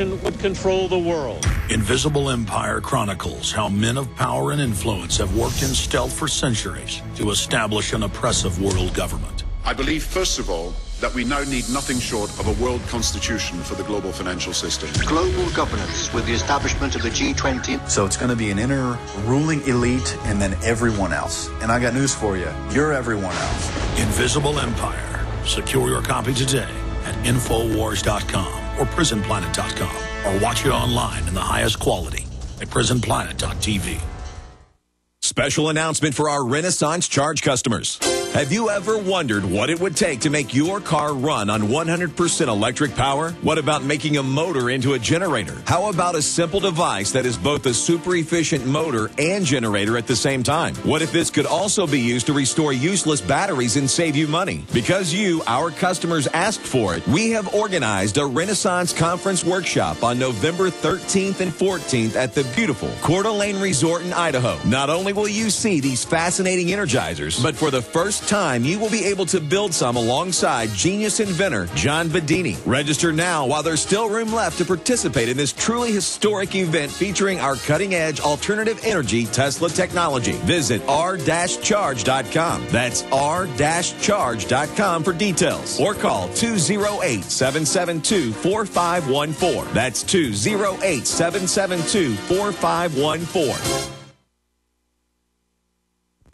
would control the world. Invisible Empire chronicles how men of power and influence have worked in stealth for centuries to establish an oppressive world government. I believe, first of all, that we now need nothing short of a world constitution for the global financial system. Global governance with the establishment of the G20. So it's going to be an inner ruling elite and then everyone else. And I got news for you. You're everyone else. Invisible Empire. Secure your copy today at Infowars.com or PrisonPlanet.com, or watch it online in the highest quality at PrisonPlanet.tv. Special announcement for our Renaissance Charge customers. Have you ever wondered what it would take to make your car run on 100% electric power? What about making a motor into a generator? How about a simple device that is both a super efficient motor and generator at the same time? What if this could also be used to restore useless batteries and save you money? Because you, our customers, asked for it, we have organized a Renaissance Conference Workshop on November 13th and 14th at the beautiful Coeur d'Alene Resort in Idaho. Not only will you see these fascinating energizers, but for the first time, you will be able to build some alongside genius inventor John Bedini. Register now while there's still room left to participate in this truly historic event featuring our cutting-edge alternative energy Tesla technology. Visit r-charge.com. That's r-charge.com for details. Or call 208-772-4514. That's 208-772-4514.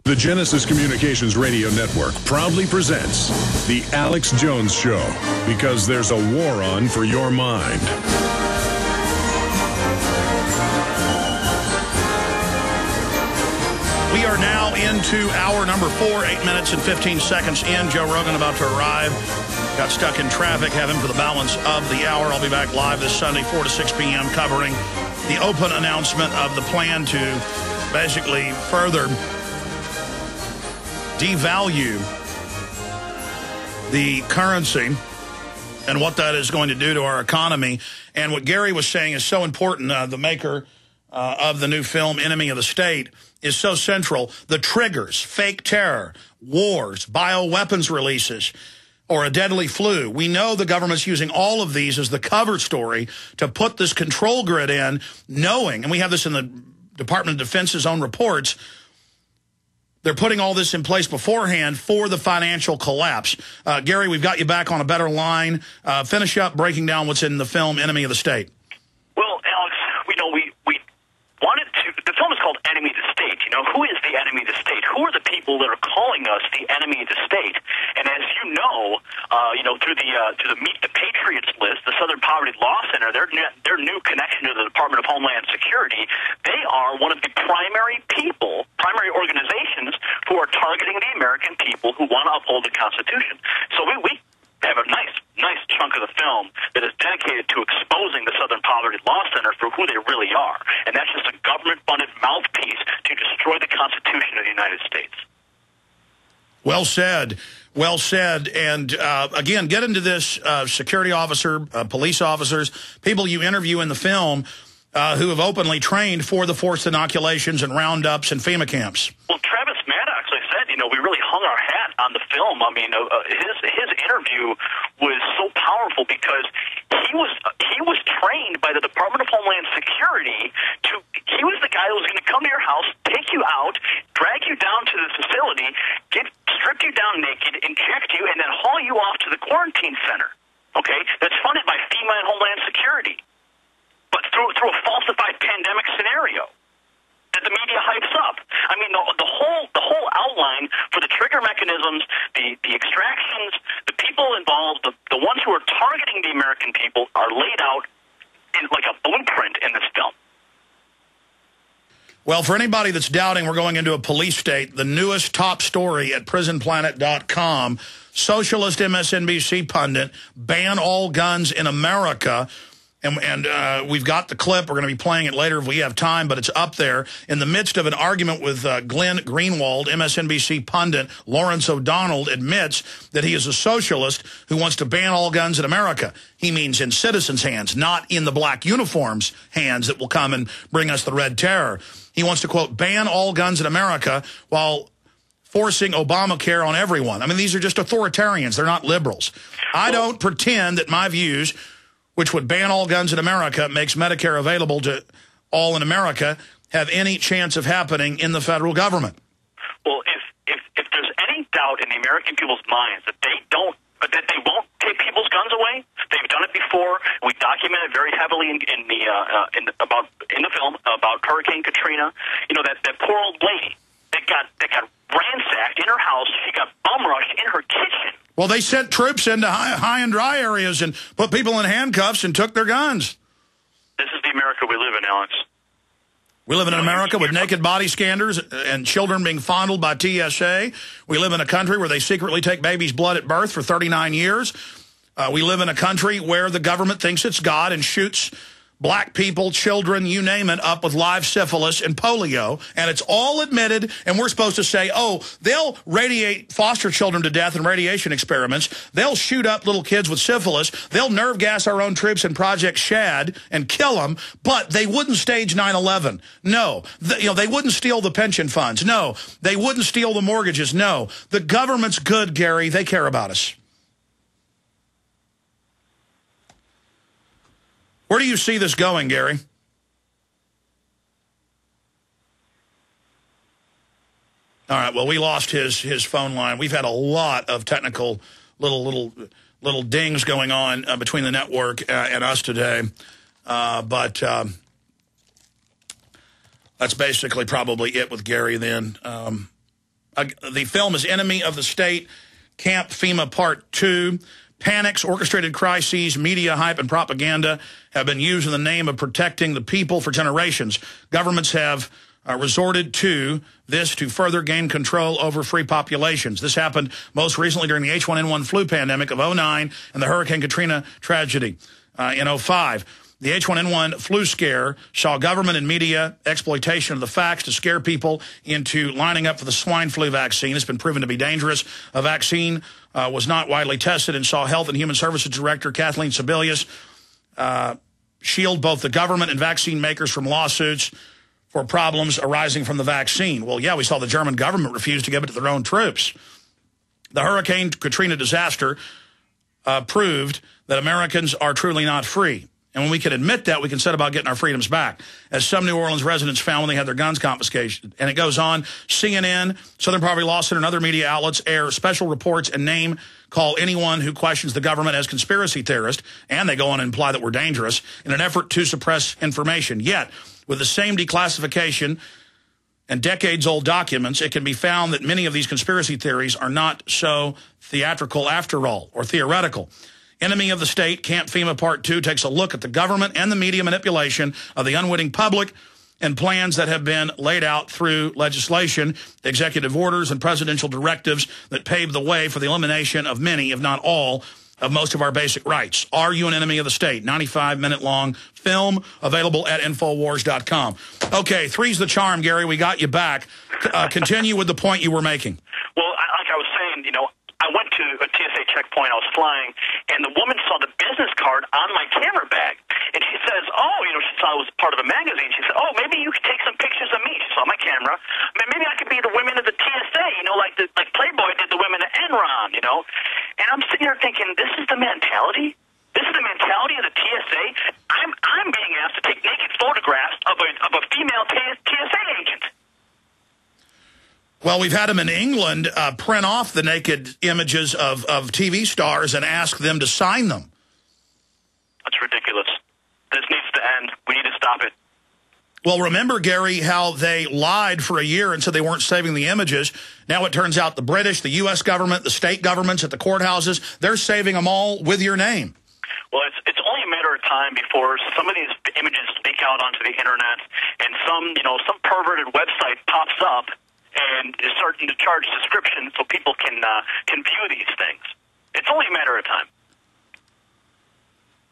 The Genesis Communications Radio Network proudly presents The Alex Jones Show, because there's a war on for your mind. We are now into hour number 4, 8 minutes and 15 seconds in. Joe Rogan about to arrive. Got stuck in traffic. Have him for the balance of the hour. I'll be back live this Sunday, 4 to 6 p.m., covering the open announcement of the plan to basically further devalue the currency and what that is going to do to our economy. And what Gary was saying is so important. The maker of the new film, Enemy of the State, is so central. The triggers, fake terror, wars, bioweapons releases, or a deadly flu. We know the government's using all of these as the cover story to put this control grid in, knowing, and we have this in the Department of Defense's own reports, they're putting all this in place beforehand for the financial collapse. Gary, we've got you back on a better line. Finish up breaking down what's in the film Enemy of the State. Well, Alex, we wanted to, the film is called Enemy of the State. You know, who is the enemy of the state? Who are the people that are calling us the enemy of the state? And as you know, through the Meet the Patriots list, the Southern Poverty Law Center, their new connection to the Department of Homeland Security, they are one of the primary organizations who are targeting the American people who want to uphold the Constitution. So we have a nice chunk of the film that is dedicated to exposing the Southern Poverty Law Center for who they really are. And that's just a government-funded mouthpiece to destroy the Constitution of the United States. Well said. Well said. And again, get into this security officer, police officers, people you interview in the film who have openly trained for the forced inoculations and roundups and FEMA camps. Well, Travis Maddox, I said, we really hung our hat on the film. I mean, his interview was so powerful because he was trained by the Department of Homeland Security he was the guy who was going to come to your house, take you out, drag you down to the facility, strip you down naked, inject you, and then haul you off to the quarantine center. Okay? That's funded by FEMA and Homeland Security. But through a falsified pandemic scenario that the media hypes up. I mean, the whole outline for the trigger mechanisms, the extractions, the people involved, the ones who are targeting the American people are laid out in like a blueprint in this film. Well, for anybody that's doubting we're going into a police state, the newest top story at PrisonPlanet.com, socialist MSNBC pundit, ban all guns in America. And we've got the clip. We're going to be playing it later if we have time, but it's up there. In the midst of an argument with Glenn Greenwald, MSNBC pundit Lawrence O'Donnell admits that he is a socialist who wants to ban all guns in America. He means in citizens' hands, not in the black uniforms' hands that will come and bring us the red terror. He wants to, quote, ban all guns in America while forcing Obamacare on everyone. I mean, these are just authoritarians. They're not liberals. I don't pretend that my views which would ban all guns in America, makes Medicare available to all in America, have any chance of happening in the federal government? Well, if there's any doubt in the American people's minds that they won't take people's guns away, they've done it before. We documented very heavily in the film about Hurricane Katrina. You know, that poor old lady that got ransacked in her house. She got bum rushed in her kitchen. Well, they sent troops into high and dry areas and put people in handcuffs and took their guns. This is the America we live in, Alex. We live in America with naked body scanners and children being fondled by TSA. We live in a country where they secretly take babies' blood at birth for 39 years. We live in a country where the government thinks it's God and shoots black people, children, you name it, up with live syphilis and polio. And it's all admitted, and we're supposed to say, oh, they'll radiate foster children to death in radiation experiments. They'll shoot up little kids with syphilis. They'll nerve gas our own troops in Project Shad and kill them, but they wouldn't stage 9/11. No. They wouldn't steal the pension funds. No. They wouldn't steal the mortgages. No. The government's good, Gary. They care about us. Where do you see this going, Gary? All right, well, we lost his phone line. We've had a lot of technical little dings going on between the network and us today. But that's basically probably it with Gary then. The film is Enemy of the State, Camp FEMA Part 2. Panics, orchestrated crises, media hype, and propaganda have been used in the name of protecting the people for generations. Governments have resorted to this to further gain control over free populations. This happened most recently during the H1N1 flu pandemic of 2009 and the Hurricane Katrina tragedy in 2005. The H1N1 flu scare saw government and media exploitation of the facts to scare people into lining up for the swine flu vaccine. It's been proven to be dangerous. A vaccine was not widely tested and saw Health and Human Services Director Kathleen Sebelius shield both the government and vaccine makers from lawsuits for problems arising from the vaccine. Well, yeah, we saw the German government refuse to give it to their own troops. The Hurricane Katrina disaster proved that Americans are truly not free. And when we can admit that, we can set about getting our freedoms back, as some New Orleans residents found when they had their guns confiscated. And it goes on. CNN, Southern Poverty Law Center, and other media outlets air special reports and call anyone who questions the government as conspiracy theorist, and they go on and imply that we're dangerous in an effort to suppress information. Yet, with the same declassification and decades-old documents, it can be found that many of these conspiracy theories are not so theatrical after all, or theoretical. Enemy of the State, Camp FEMA Part 2 takes a look at the government and the media manipulation of the unwitting public and plans that have been laid out through legislation, executive orders, and presidential directives that pave the way for the elimination of many, if not all, of most of our basic rights. Are you an enemy of the state? 95-minute-long film available at Infowars.com. Okay, three's the charm, Gary. We got you back. Continue with the point you were making. Well, like I was saying, I went to a TSA checkpoint. I was flying, and the woman saw the business card on my camera bag. And she says, she saw it was part of a magazine. She said, maybe you could take some pictures of me. She saw my camera. Maybe I could be the women of the TSA, like Playboy did the women of Enron, And I'm sitting here thinking, this is the mentality? This is the mentality of the TSA? I'm being asked to take naked photographs of a female TSA agent. Well, we've had them in England print off the naked images of TV stars and ask them to sign them. That's ridiculous. This needs to end. We need to stop it. Well, remember, Gary, how they lied for a year and said they weren't saving the images. Now it turns out the British, the U.S. government, the state governments at the courthouses, they're saving them all with your name. Well, it's only a matter of time before some of these images leak out onto the Internet and some perverted website pops up and is starting to charge subscriptions so people can view these things. It's only a matter of time.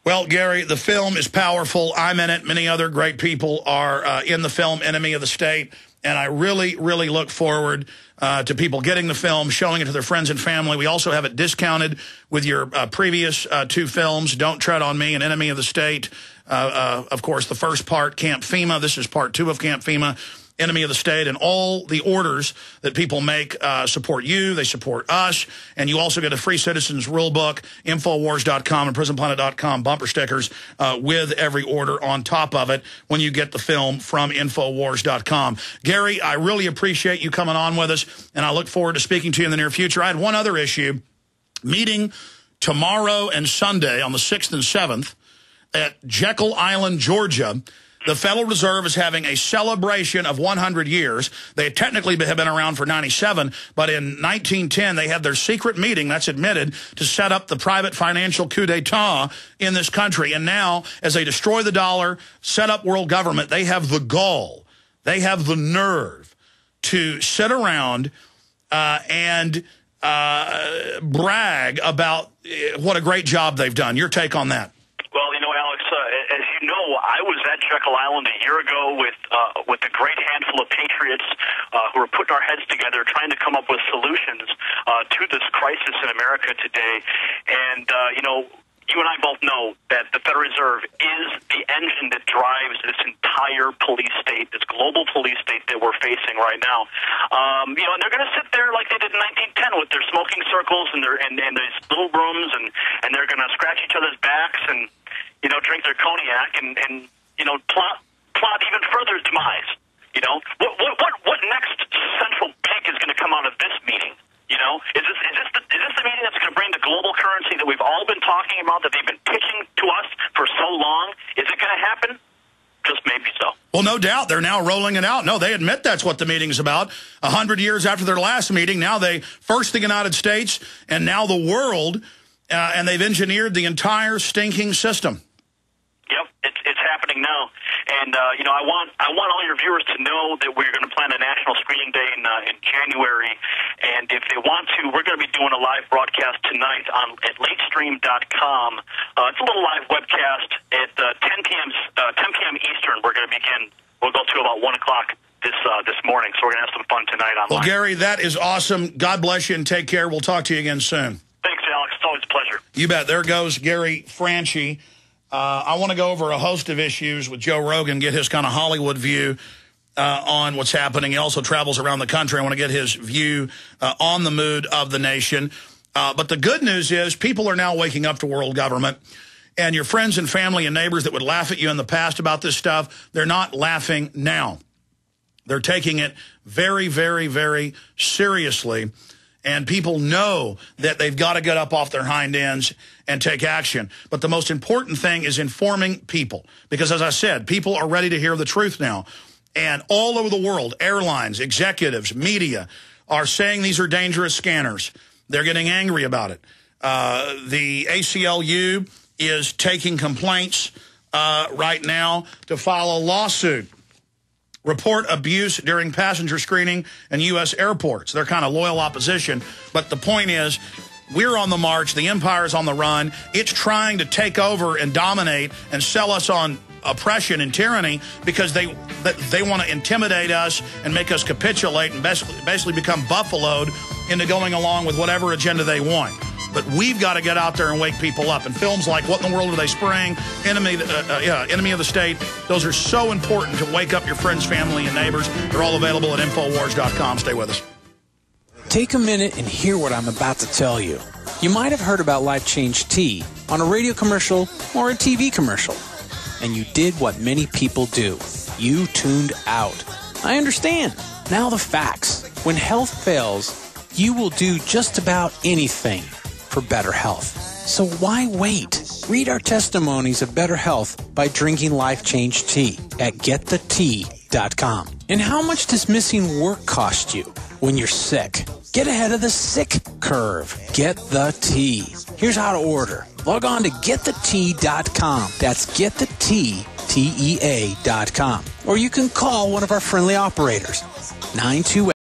Well, Gary, the film is powerful. I'm in it. Many other great people are in the film Enemy of the State. And I really, really look forward to people getting the film, showing it to their friends and family. We also have it discounted with your previous two films, Don't Tread on Me and Enemy of the State. Of course, the first part, Camp FEMA. This is part 2 of Camp FEMA. enemy of the state, and all the orders that people make support you. They support us. And you also get a free Citizens Rule Book, Infowars.com and PrisonPlanet.com bumper stickers with every order on top of it when you get the film from Infowars.com. Gary, I really appreciate you coming on with us, and I look forward to speaking to you in the near future. I had one other issue. Meeting tomorrow and Sunday on the 6th and 7th at Jekyll Island, Georgia. The Federal Reserve is having a celebration of 100 years. They technically have been around for 97, but in 1910, they had their secret meeting, that's admitted, to set up the private financial coup d'etat in this country. And now, as they destroy the dollar, set up world government, they have the gall, they have the nerve to sit around and brag about what a great job they've done. Your take on that? Well, you know, Alex, as you know, I was at Jekyll Island a year ago with a great handful of patriots who are putting our heads together, trying to come up with solutions to this crisis in America today. And, you know, you and I both know that the Federal Reserve is the engine that drives this entire police state, this global police state that we're facing right now. You know, and they're going to sit there like they did in 1910 with their smoking circles and their and these little rooms, and they're going to scratch each other's backs and, you know, drink their cognac and you know, plot even further demise. You know, what next central bank is going to come out of this meeting? You know, is this the meeting that's going to bring the global currency that we've all been talking about, that they've been pitching to us for so long? Is it going to happen? Just maybe so. Well, no doubt. They're now rolling it out. No, they admit that's what the meeting's about. 100 years after their last meeting, now they, first the United States and now the world, and they've engineered the entire stinking system. Yep, it's happening now. And, you know, I want all your viewers to know that we're going to plan a national screening day in January. And if they want to, we're going to be doing a live broadcast tonight at latestream.com. It's a little live webcast at 10 p.m. Eastern. We're going to begin. We'll go to about 1 o'clock this morning. So we're going to have some fun tonight online. Well, Gary, that is awesome. God bless you and take care. We'll talk to you again soon. Thanks, Alex. It's always a pleasure. You bet. There goes Gary Franchi. I want to go over a host of issues with Joe Rogan, get his kind of Hollywood view on what's happening. He also travels around the country. I want to get his view on the mood of the nation. But the good news is people are now waking up to world government. And your friends and family and neighbors that would laugh at you in the past about this stuff, they're not laughing now. They're taking it very, very, very seriously. And people know that they've got to get up off their hind ends and take action. But the most important thing is informing people. Because as I said, people are ready to hear the truth now. And all over the world, airlines, executives, media are saying these are dangerous scanners. They're getting angry about it. The ACLU is taking complaints right now to file a lawsuit. Report abuse during passenger screening in U.S. airports. They're kind of loyal opposition. But the point is, we're on the march. The empire's on the run. It's trying to take over and dominate and sell us on oppression and tyranny because they want to intimidate us and make us capitulate and basically become buffaloed into going along with whatever agenda they want. But we've got to get out there and wake people up. And films like What in the World Are They Spraying? Enemy of the State. Those are so important to wake up your friends, family, and neighbors. They're all available at Infowars.com. Stay with us. Take a minute and hear what I'm about to tell you. You might have heard about Life Change Tea on a radio commercial or a TV commercial. And you did what many people do. You tuned out. I understand. Now the facts. When health fails, you will do just about anything for better health. So why wait? Read our testimonies of better health by drinking Life Change Tea at getthetea.com. And how much does missing work cost you when you're sick? Get ahead of the sick curve. Get the tea. Here's how to order. Log on to getthetea.com. That's getthetea.com. Or you can call one of our friendly operators. 928